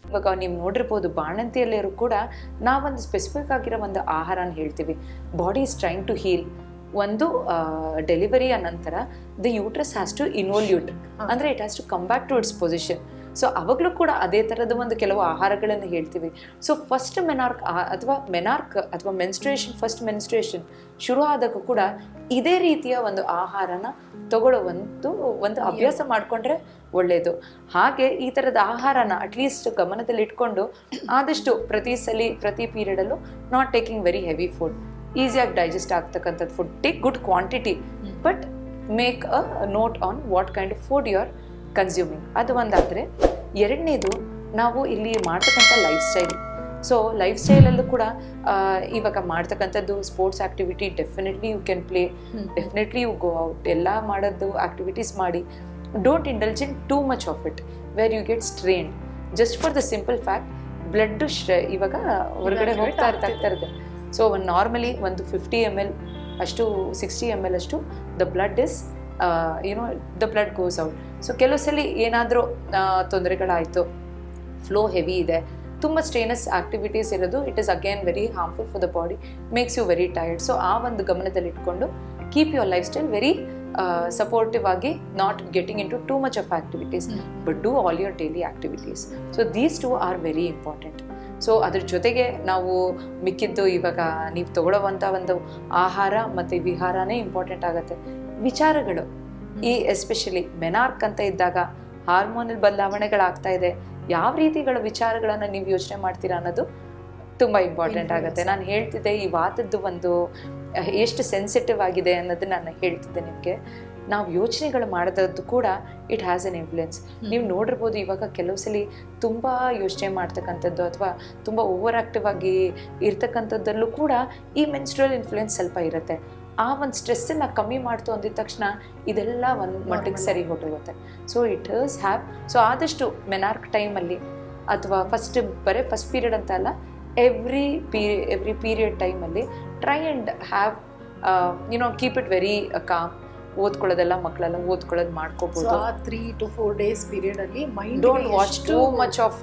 ಇವಾಗ ನೀವು ನೋಡಿರ್ಬೋದು ಬಾಣಂತಿಯಲ್ಲಿಯವರು ಕೂಡ ನಾವೊಂದು ಸ್ಪೆಸಿಫಿಕ್ ಆಗಿರೋ ಒಂದು ಆಹಾರನ ಹೇಳ್ತೀವಿ. Body is trying to heal. ಒಂದು ಡೆಲಿವರಿಯ ನಂತರ the uterus has to involute, ಅಂದರೆ it has to come back to its position. So ಅವಾಗಲೂ ಕೂಡ ಅದೇ ಥರದ ಒಂದು ಕೆಲವು ಆಹಾರಗಳನ್ನು ಹೇಳ್ತೀವಿ. ಸೊ ಫಸ್ಟ್ ಮೆನಾರ್ಕ್ ಅಥವಾ ಮೆನ್ಸ್ಟ್ರೇಷನ್, ಫಸ್ಟ್ ಮೆನ್ಸ್ಟ್ರೇಷನ್ ಶುರು ಆದಾಗ ಕೂಡ ಇದೇ ರೀತಿಯ ಒಂದು ಆಹಾರನ ತಗೊಳ್ಳೋ ಒಂದು ಅಭ್ಯಾಸ ಮಾಡಿಕೊಂಡ್ರೆ ಒಳ್ಳೆಯದು. ಹಾಗೆ ಈ ಥರದ ಆಹಾರನ ಅಟ್ಲೀಸ್ಟ್ ಗಮನದಲ್ಲಿ ಇಟ್ಕೊಂಡು ಆದಷ್ಟು ಪ್ರತಿ ಪೀರಿಯಡಲ್ಲೂ not taking very heavy food, ಈಸಿಯಾಗಿ ಡೈಜೆಸ್ಟ್ ಆಗ್ತಕ್ಕಂಥದ್ದು food, take good quantity, but make a note on what kind of food you are consuming. ಅದು ಒಂದಾದರೆ. ಎರಡನೇದು, ನಾವು ಇಲ್ಲಿ ಮಾಡ್ತಕ್ಕಂಥ ಲೈಫ್ ಸ್ಟೈಲ್. ಸೊ ಲೈಫ್ ಸ್ಟೈಲಲ್ಲೂ ಕೂಡ ಇವಾಗ ಮಾಡ್ತಕ್ಕಂಥದ್ದು sports activity, definitely you can play, definitely you go out, ಎಲ್ಲ ಮಾಡೋದು ಆ್ಯಕ್ಟಿವಿಟೀಸ್ ಮಾಡಿ. Don't indulge in too much of it where you get strained, just for the simple fact blood ಇವಾಗ ಹೊರಗಡೆ ಹೋಗ್ತಾ ಇರ್ತದೆ. ಸೊ ನಾರ್ಮಲಿ ಒಂದು 50 ml ಅಷ್ಟು 60 ml ಅಷ್ಟು the blood is the blood goes out. So ಕೆಲವು ಸಲ ಏನಾದರೂ ತೊಂದರೆಗಳಾಯಿತು, ಫ್ಲೋ ಹೆವಿ ಇದೆ, ತುಂಬ ಸ್ಟ್ರೇನಸ್ ಆ್ಯಕ್ಟಿವಿಟೀಸ್ ಇರೋದು, it is again very harmful for the body, makes you very tired. So ಆ ಒಂದು ಗಮನದಲ್ಲಿ ಇಟ್ಕೊಂಡು keep your lifestyle very supportive ಆಗಿ, not getting into too much of activities, but do all your daily activities. So these two are very important. So ಅದ್ರ ಜೊತೆಗೆ ನಾವು ಮಿಕ್ಕಿದ್ದು ಇವಾಗ ನೀವು ತಗೊಳ್ಳೋವಂಥ ಒಂದು ಆಹಾರ ಮತ್ತು ವಿಹಾರನೇ ಇಂಪಾರ್ಟೆಂಟ್ ಆಗುತ್ತೆ. ವಿಚಾರಗಳು, ಈ ಎಸ್ಪೆಷಲಿ ಮೆನಾರ್ಕ್ ಅಂತ ಇದ್ದಾಗ ಹಾರ್ಮೋನಲ್ ಬದಲಾವಣೆಗಳಾಗ್ತಾ ಇದೆ, ಯಾವ ರೀತಿಗಳ ವಿಚಾರಗಳನ್ನು ನೀವು ಯೋಚನೆ ಮಾಡ್ತೀರಾ ಅನ್ನೋದು ತುಂಬ ಇಂಪಾರ್ಟೆಂಟ್ ಆಗುತ್ತೆ. ನಾನು ಹೇಳ್ತಿದ್ದೆ ಈ ವಾತದ್ದು ಒಂದು ಎಷ್ಟು ಸೆನ್ಸಿಟಿವ್ ಆಗಿದೆ ಅನ್ನೋದನ್ನ ನಾನು ಹೇಳ್ತಿದ್ದೆ ನಿಮಗೆ. ನಾವು ಯೋಚನೆಗಳು ಮಾಡೋದು ಕೂಡ ಇಟ್ ಹ್ಯಾಸ್ ಎನ್ ಇನ್ಫ್ಲುಯೆನ್ಸ್. ನೀವು ನೋಡಿರ್ಬೋದು ಇವಾಗ ಕೆಲವು ಸಲ ತುಂಬ ಯೋಚನೆ ಮಾಡ್ತಕ್ಕಂಥದ್ದು ಅಥವಾ ತುಂಬ ಓವರ್ ಆ್ಯಕ್ಟಿವ್ ಆಗಿ ಇರ್ತಕ್ಕಂಥದ್ದಲ್ಲೂ ಕೂಡ ಈ ಮೆನ್ಸ್ಟ್ರುಯಲ್ ಇನ್ಫ್ಲುಯೆನ್ಸ್ ಸ್ವಲ್ಪ ಇರುತ್ತೆ. ಆ ಒಂದು ಸ್ಟ್ರೆಸ್ಸನ್ನು ಕಮ್ಮಿ ಮಾಡ್ತು ಅಂದಿದ ತಕ್ಷಣ ಇದೆಲ್ಲ ಒಂದು ಮಟ್ಟಿಗೆ ಸರಿ ಹೊಟ್ಟೋಗುತ್ತೆ. So it is have. So ಆದಷ್ಟು ಮೆನಾರ್ಕ್ ಟೈಮಲ್ಲಿ ಅಥವಾ ಫಸ್ಟ್ ಪೀರಿಯಡ್ ಅಂತ ಅಲ್ಲ, ಎವ್ರಿ ಪೀರಿಯಡ್ ಟೈಮಲ್ಲಿ try and have keep it very calm. ಓದ್ಕೊಳ್ಳೋದೆಲ್ಲ ಮಕ್ಕಳೆಲ್ಲ ಓದ್ಕೊಳ್ಳೋದು ಮಾಡ್ಕೋಬಹುದು. 3 to 4 days ಪೀರಿಯಡ್ ಅಲ್ಲಿ mind don't watch too much of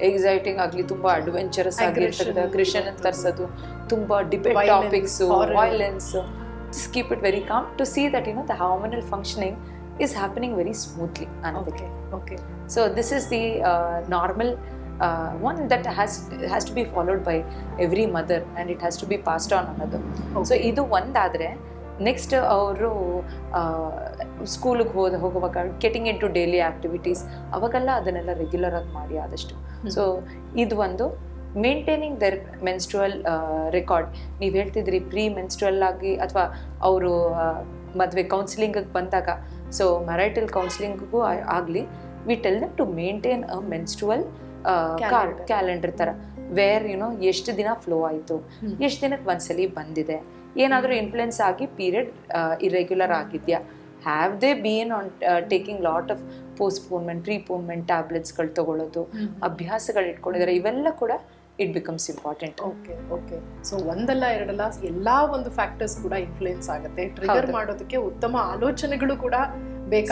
exciting ಆಗಲಿ, ತುಂಬಾ ಅಡ್ವೆಂಚರಸ್ ಆಗಿರ್ತದೆ, ಅಗ್ರೆಷನ್ ತರಿಸೋದು, ತುಂಬಾ debate topics, violence. Just keep it very calm to see that the hormonal functioning is happening very smoothly. Okay. So this is the normal one that has to be followed by every mother, and it has to be passed on another. So idu ಒಂದಾದ್ರೆ next ಅವರು ಸ್ಕೂಲಿಗೆ ಹೋಗುವಾಗ getting into daily activities, ಅವಾಗೆಲ್ಲ ಅದನ್ನೆಲ್ಲ regular ಆಗಿ ಮಾಡಿ ಆದಷ್ಟು. So ಇದು ಒಂದು ಮೇಂಟೈನಿಂಗ್ ದರ್ ಮೆನ್ಸ್ಟ್ರುವಲ್ ರೆಕಾರ್ಡ್. ನೀವು ಹೇಳ್ತಿದ್ರಿ ಪ್ರೀ ಮೆನ್ಸ್ಟ್ರುವಲ್ ಆಗಿ ಅಥವಾ ಅವರು ಮದುವೆ ಕೌನ್ಸಿಲಿಂಗಿಗೆ ಬಂದಾಗ, ಸೊ ಮ್ಯಾರೈಟಲ್ ಕೌನ್ಸಿಲಿಂಗ್ಗೂ ಆಗಲಿ, we tell them to maintain a menstrual calendar ಥರ, ವೇರ್ ಎಷ್ಟು ದಿನ ಫ್ಲೋ ಆಯಿತು, ಎಷ್ಟು ದಿನಕ್ಕೆ ಒಂದ್ಸಲಿ ಬಂದಿದೆ, ಏನಾದರೂ ಇನ್ಫ್ಲುಯೆನ್ಸ್ ಆಗಿ ಪೀರಿಯಡ್ ಇರೆಗ್ಯುಲರ್ ಆಗಿದೆಯಾ, have they been on taking lot of postponement, preponement ಟ್ಯಾಬ್ಲೆಟ್ಸ್ಗಳು ತಗೊಳ್ಳೋದು, ಅಭ್ಯಾಸಗಳು ಇಟ್ಕೊಂಡಿದ್ದಾರೆ, ಇವೆಲ್ಲ ಕೂಡ it becomes important. Okay. So ಒಂದಲ್ಲ ಎರಡಲ್ಲ ಎಲ್ಲಾ ಒಂದು ಫ್ಯಾಕ್ಟರ್ಸ್ ಕೂಡ ಇನ್ಫ್ಲುಯೆನ್ಸ್ ಆಗುತ್ತೆ. ಟ್ರಿಗರ್ ಮಾಡೋದಕ್ಕೆ ಉತ್ತಮ ಆಲೋಚನೆಗಳು ಕೂಡ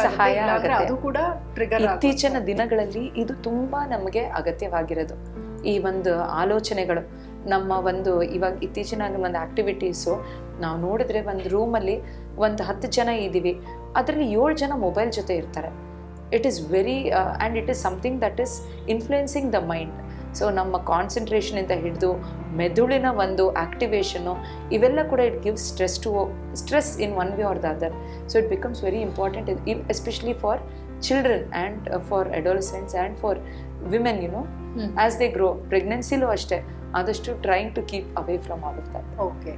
ಸಹಾಯ ಆಗುತ್ತೆ. ಅದು ಕೂಡ ಟ್ರಿಗರ್. ಇತ್ತೀಚಿನ ದಿನಗಳಲ್ಲಿ ಇದು ತುಂಬಾ ನಮಗೆ ಅಗತ್ಯವಾಗಿರೋದು. ಈ ಒಂದು ಆಲೋಚನೆಗಳು ನಮ್ಮ ಒಂದು ಇವಾಗ ಇತ್ತೀಚಿನ ಒಂದು ಆ್ಯಕ್ಟಿವಿಟೀಸು ನಾವು ನೋಡಿದ್ರೆ, ಒಂದು ರೂಮಲ್ಲಿ ಒಂದು 10 ಜನ ಇದ್ದೀವಿ, ಅದರಲ್ಲಿ 7 ಜನ ಮೊಬೈಲ್ ಜೊತೆ ಇರ್ತಾರೆ. It is very and it is something that is influencing the mind. So ನಮ್ಮ ಕಾನ್ಸಂಟ್ರೇಷನಿಂದ ಹಿಡಿದು ಮೆದುಳಿನ ಒಂದು ಆ್ಯಕ್ಟಿವೇಶನು, ಇವೆಲ್ಲ ಕೂಡ it gives stress in one way or the other. So it becomes very important, especially for children and for adolescents and for women, as they grow. ಪ್ರೆಗ್ನೆನ್ಸಿಲೂ ಅಷ್ಟೇ, ಆದಷ್ಟು trying to keep away from all of that. Okay.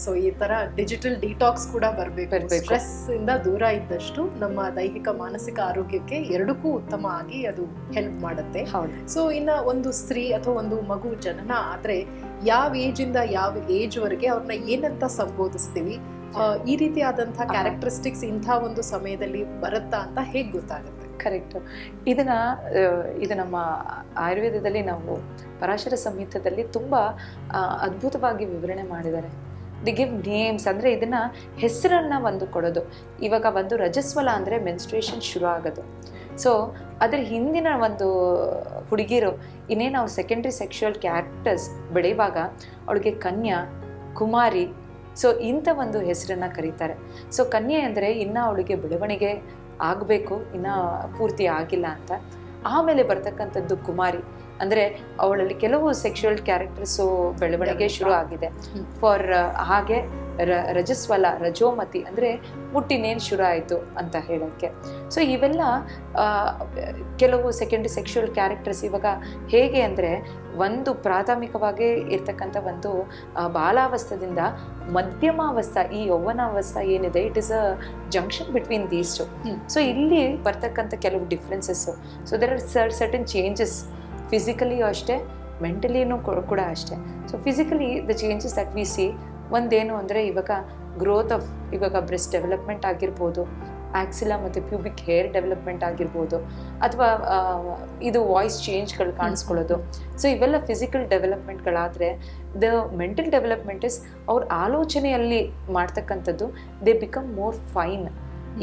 So ಈ ತರ digital detox ಕೂಡ ಬರಬೇಕು. Stress ಇಂದ ದೂರ ಇದ್ದಷ್ಟು ನಮ್ಮ ದೈಹಿಕ ಮಾನಸಿಕ ಆರೋಗ್ಯಕ್ಕೆ ಎರಡಕ್ಕೂ ಉತ್ತಮ ಆಗಿ ಅದು ಹೆಲ್ಪ್ ಮಾಡುತ್ತೆ. ಸೊ ಇನ್ನ ಒಂದು ಸ್ತ್ರೀ ಅಥವಾ ಒಂದು ಮಗು ಜನನ ಆದ್ರೆ ಯಾವ ಏಜ್ ಇಂದ ಯಾವ ಏಜ್ ವರೆಗೆ ಅವ್ರನ್ನ ಏನಂತ ಸಂಬೋಧಿಸ್ತೀವಿ? ಈ ರೀತಿಯಾದಂತಹ ಕ್ಯಾರೆಕ್ಟರಿಸ್ಟಿಕ್ಸ್ ಇಂಥ ಒಂದು ಸಮಯದಲ್ಲಿ ಬರುತ್ತಾ ಅಂತ ಹೇಗೆ ಗೊತ್ತಾಗುತ್ತೆ? ಕರೆಕ್ಟ್. ಇದು ನಮ್ಮ ಆಯುರ್ವೇದದಲ್ಲಿ ನಾವು ಪರಾಶರ ಸಂಹಿತದಲ್ಲಿ ತುಂಬ ಅದ್ಭುತವಾಗಿ ವಿವರಣೆ ಮಾಡಿದ್ದಾರೆ. ದಿ ಗಿವ್ ನೇಮ್ಸ್, ಅಂದರೆ ಇದನ್ನು ಹೆಸರನ್ನು ಒಂದು ಕೊಡೋದು. ಇವಾಗ ಒಂದು ರಜಸ್ವಲ ಅಂದರೆ ಮೆನ್ಸ್ಟ್ರೇಷನ್ ಶುರು ಆಗೋದು. ಸೊ ಅದ್ರ ಹಿಂದಿನ ಒಂದು ಹುಡುಗಿರು ಇನ್ನೇನು ಅವ್ರು ಸೆಕೆಂಡ್ರಿ ಸೆಕ್ಷುವಲ್ ಕ್ಯಾರೆಕ್ಟರ್ಸ್ ಬೆಳೆಯುವಾಗ ಅವಳಿಗೆ ಕನ್ಯಾ, ಕುಮಾರಿ, ಸೊ ಇಂಥ ಒಂದು ಹೆಸರನ್ನು ಕರೀತಾರೆ. ಸೊ ಕನ್ಯೆ ಅಂದರೆ ಇನ್ನೂ ಅವಳಿಗೆ ಬೆಳವಣಿಗೆ ಆಗಬೇಕು, ಇನ್ನೂ ಪೂರ್ತಿ ಆಗಿಲ್ಲ ಅಂತ. ಆಮೇಲೆ ಬರ್ತಕ್ಕಂಥದ್ದು ಕುಮಾರಿ, ಅಂದರೆ ಅವಳಲ್ಲಿ ಕೆಲವು ಸೆಕ್ಷುವಲ್ ಕ್ಯಾರೆಕ್ಟರ್ಸು ಬೆಳವಣಿಗೆ ಶುರು ಆಗಿದೆ. ಫಾರ್ ಹಾಗೆ ರಜಸ್ವಲ, ರಜೋಮತಿ ಅಂದರೆ ಮುಟ್ಟಿನೇನು ಶುರು ಆಯಿತು ಅಂತ ಹೇಳೋಕ್ಕೆ. ಸೊ ಇವೆಲ್ಲ ಕೆಲವು ಸೆಕೆಂಡ್ರಿ ಸೆಕ್ಷುವಲ್ ಕ್ಯಾರೆಕ್ಟರ್ಸ್ ಇವಾಗ ಹೇಗೆ ಅಂದರೆ ಒಂದು ಪ್ರಾಥಮಿಕವಾಗಿ ಇರ್ತಕ್ಕಂಥ ಒಂದು ಬಾಲಾವಸ್ಥದಿಂದ ಮಧ್ಯಮಾವಸ್ಥಾ, ಈ ಯೌವನಾವಸ್ಥಾ ಏನಿದೆ, it is a junction between these two. So ಇಲ್ಲಿ ಬರ್ತಕ್ಕಂಥ ಕೆಲವು differences. So there are certain changes ಫಿಸಿಕಲಿಯೂ ಅಷ್ಟೇ, ಮೆಂಟಲಿನೂ ಕೂಡ ಅಷ್ಟೇ. So physically the changes that we see, ಒಂದೇನು ಅಂದರೆ ಇವಾಗ ಗ್ರೋತ್ ಆಫ್, ಇವಾಗ ಬ್ರೆಸ್ಟ್ ಡೆವಲಪ್ಮೆಂಟ್ ಆಗಿರ್ಬೋದು, ಆಕ್ಸಿಲಾ ಮತ್ತು ಪ್ಯೂಬಿಕ್ ಹೇರ್ ಡೆವಲಪ್ಮೆಂಟ್ ಆಗಿರ್ಬೋದು, ಅಥವಾ ಇದು ವಾಯ್ಸ್ ಚೇಂಜ್ಗಳು ಕಾಣಿಸ್ಕೊಳ್ಳೋದು. ಸೊ ಇವೆಲ್ಲ ಫಿಸಿಕಲ್ ಡೆವಲಪ್ಮೆಂಟ್ಗಳಾದರೆ ದ ಮೆಂಟಲ್ ಡೆವಲಪ್ಮೆಂಟ್ ಇಸ್ ಅವ್ರ ಆಲೋಚನೆಯಲ್ಲಿ ಮಾಡ್ತಕ್ಕಂಥದ್ದು, ದೇ ಬಿಕಮ್ ಮೋರ್ ಫೈನ್.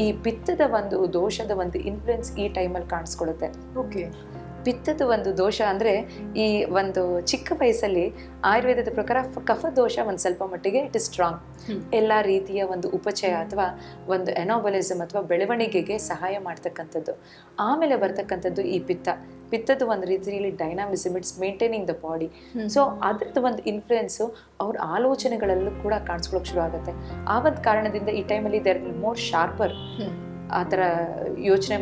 ಈ ಪಿತ್ತದ ಒಂದು ದೋಷದ ಒಂದು ಇನ್ಫ್ಲುಯೆನ್ಸ್ ಈ ಟೈಮಲ್ಲಿ ಕಾಣಿಸ್ಕೊಳ್ಳುತ್ತೆ. ಓಕೆ, ಪಿತ್ತದ ಒಂದು ದೋಷ ಅಂದರೆ ಈ ಒಂದು ಚಿಕ್ಕ ವಯಸ್ಸಲ್ಲಿ ಆಯುರ್ವೇದದ ಪ್ರಕಾರ ಕಫ ದೋಷ ಒಂದು ಸ್ವಲ್ಪ ಮಟ್ಟಿಗೆ ಇಟ್ ಇಸ್ ಸ್ಟ್ರಾಂಗ್. ಎಲ್ಲ ರೀತಿಯ ಒಂದು ಉಪಚಯ ಅಥವಾ ಒಂದು ಎನಾಬಲಿಸಮ್ ಅಥವಾ ಬೆಳವಣಿಗೆಗೆ ಸಹಾಯ ಮಾಡ್ತಕ್ಕಂಥದ್ದು. ಆಮೇಲೆ ಬರ್ತಕ್ಕಂಥದ್ದು ಈ ಪಿತ್ತದ ಒಂದು ರೀತಿಯಲ್ಲಿ dynamism, it's maintaining the body. So ಅದ್ರದ್ದು ಒಂದು ಇನ್ಫ್ಲುಯೆನ್ಸು ಅವ್ರ ಆಲೋಚನೆಗಳಲ್ಲೂ ಕೂಡ ಕಾಣಿಸ್ಕೊಳ್ಳೋಕೆ ಶುರು ಆಗುತ್ತೆ. ಆ ಒಂದು ಕಾರಣದಿಂದ ಈ ಟೈಮಲ್ಲಿ ದೇರ್ ಮೋರ್ ಶಾರ್ಪರ್. ಆ ಥರ ಯೋಚನೆ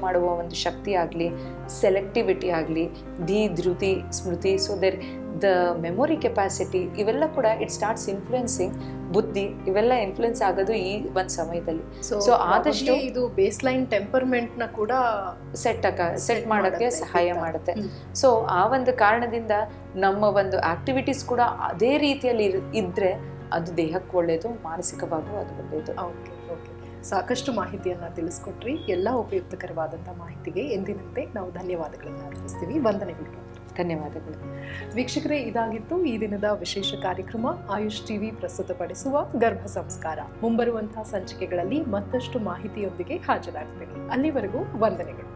ಮಾಡುವ ಒಂದು ಶಕ್ತಿ ಆಗಲಿ, ಸೆಲೆಕ್ಟಿವಿಟಿ ಆಗಲಿ, ಧೃತಿ, ಸ್ಮೃತಿ, so there the memory capacity, ಇವೆಲ್ಲ ಕೂಡ ಇಟ್ ಸ್ಟಾರ್ಟ್ಸ್ ಇನ್ಫ್ಲುಯೆನ್ಸಿಂಗ್ ಬುದ್ಧಿ. ಇವೆಲ್ಲ ಇನ್ಫ್ಲುಯೆನ್ಸ್ ಆಗೋದು ಈ ಒಂದು ಸಮಯದಲ್ಲಿ. ಸೊ ಆದಷ್ಟು ಇದು ಬೇಸ್ ಲೈನ್ ಟೆಂಪರ್ಮೆಂಟ್ ನ ಕೂಡ ಸೆಟ್ ಮಾಡೋಕ್ಕೆ ಸಹಾಯ ಮಾಡುತ್ತೆ. ಸೊ ಆ ಒಂದು ಕಾರಣದಿಂದ ನಮ್ಮ ಒಂದು ಆಕ್ಟಿವಿಟೀಸ್ ಕೂಡ ಅದೇ ರೀತಿಯಲ್ಲಿ ಇದ್ರೆ ಅದು ದೇಹಕ್ಕೆ ಒಳ್ಳೆಯದು, ಮಾನಸಿಕವಾಗೂ ಅದು ಒಳ್ಳೆಯದು. ಓಕೆ, ಸಾಕಷ್ಟು ಮಾಹಿತಿಯನ್ನ ತಿಳಿಸ್ಕೊಟ್ರಿ. ಎಲ್ಲ ಉಪಯುಕ್ತಕರವಾದಂಥ ಮಾಹಿತಿಗೆ ಎಂದಿನಂತೆ ನಾವು ಧನ್ಯವಾದಗಳನ್ನು ಅರ್ಪಿಸ್ತೀವಿ. ವಂದನೆಗಳು. ಧನ್ಯವಾದಗಳು. ವೀಕ್ಷಕರೇ, ಇದಾಗಿತ್ತು ಈ ದಿನದ ವಿಶೇಷ ಕಾರ್ಯಕ್ರಮ ಆಯುಷ್ ಟಿವಿ ಪ್ರಸ್ತುತಪಡಿಸುವ ಗರ್ಭ ಸಂಸ್ಕಾರ. ಮುಂಬರುವಂತಹ ಸಂಚಿಕೆಗಳಲ್ಲಿ ಮತ್ತಷ್ಟು ಮಾಹಿತಿಯೊಂದಿಗೆ ಹಾಜರಾಗ್ತೀನಿ. ಅಲ್ಲಿವರೆಗೂ ವಂದನೆಗಳು.